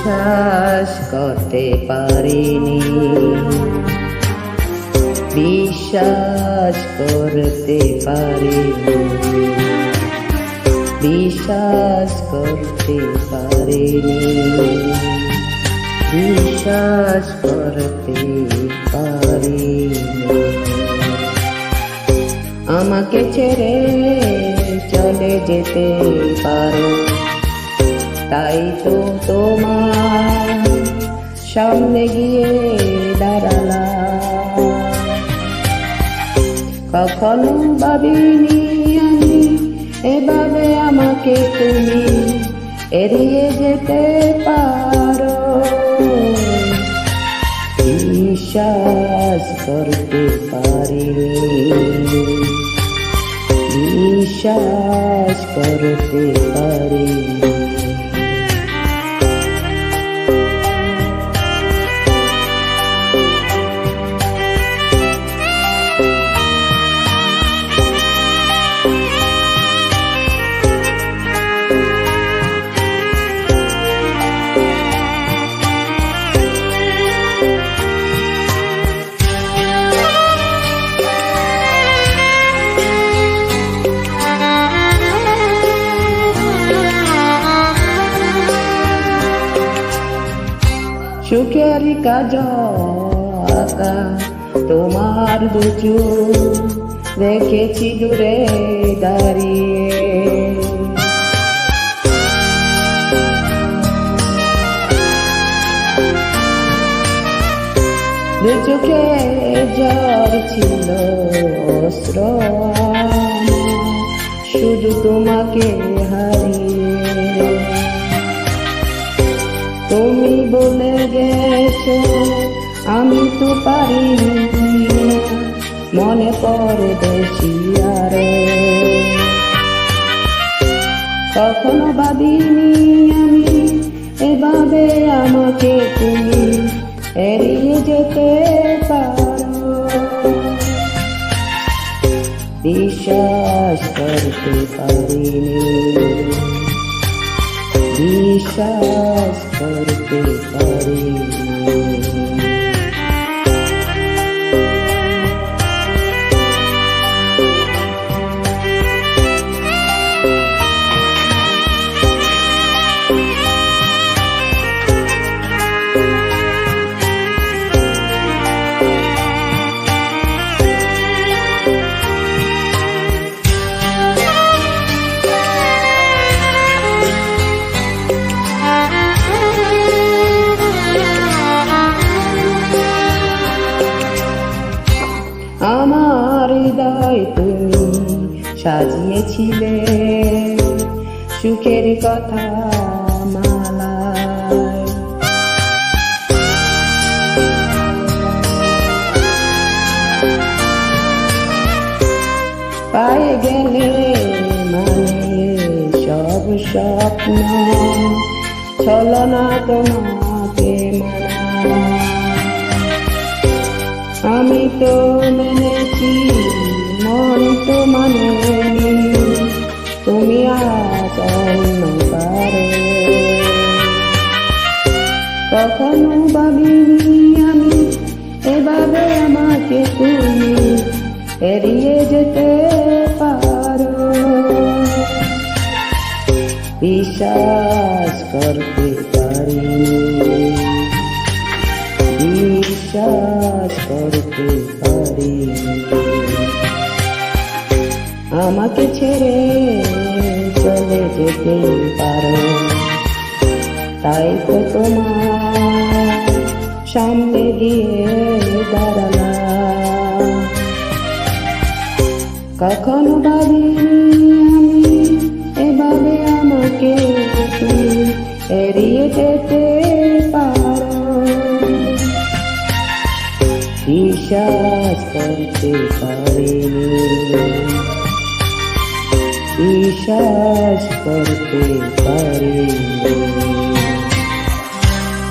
বিশ্বাস করতে পারিনি, বিশ্বাস করতে পারিনি, বিশ্বাস করতে পারিনি, বিশ্বাস করতে পারিনি। আমাকে ছেড়ে চলে যেতে পারো, তাই তো তোমার সামনে গিয়ে দাঁড়ালাম। কখনো ভাবিনি আমি এভাবে আমাকে তুমি এড়িয়ে যেতে পারো। বিশ্বাস করতে পারিনি, বিশ্বাস করতে পারিনি। সুখের কাজ আঁকা তোমার দুচু দেখেছি দূরে দাঁড়িয়ে। দু চোখে জ্বর ছিল অস্ত্র, শুধু তোমাকে হারিয়ে। তুমি বলে গেছো আমি তো পারিনি, মনে পড়ে বেশি আরো। কখনো ভাবিনি আমি এভাবে আমাকে তুমি এড়িয়ে যেতে পারো। বিশ্বাস করতে পারিনি, বিশ্বাস করতে পারিনি। আমার হৃদয় তুমি সাজিয়েছিলে সুখের কথা মালায়। পায়ে গেলে মানে সব স্বপ্ন ছলনা তোমাকে মানা। আমি তো মেনেছি মন তো মানেনি, তুমি আজ অন্য পারে। কখনো ভাবিনি আমি এভাবে আমাকে তুমি এড়িয়ে যেতে পারো। বিশ্বাস করতে পারিনি, বিশ্বাস করতে পারিনি। আমাকে ছেড়ে চলে যেতে পারো, তাই তো তোমার সামনে গিয়ে দাঁড়ালাম। কখনো ভাবিনি আমি এভাবে আমাকে তুমি এড়িয়ে যেতে পারো। বিশ্বাস করতে পারিনি, বিশ্বাস করতে পারিনি।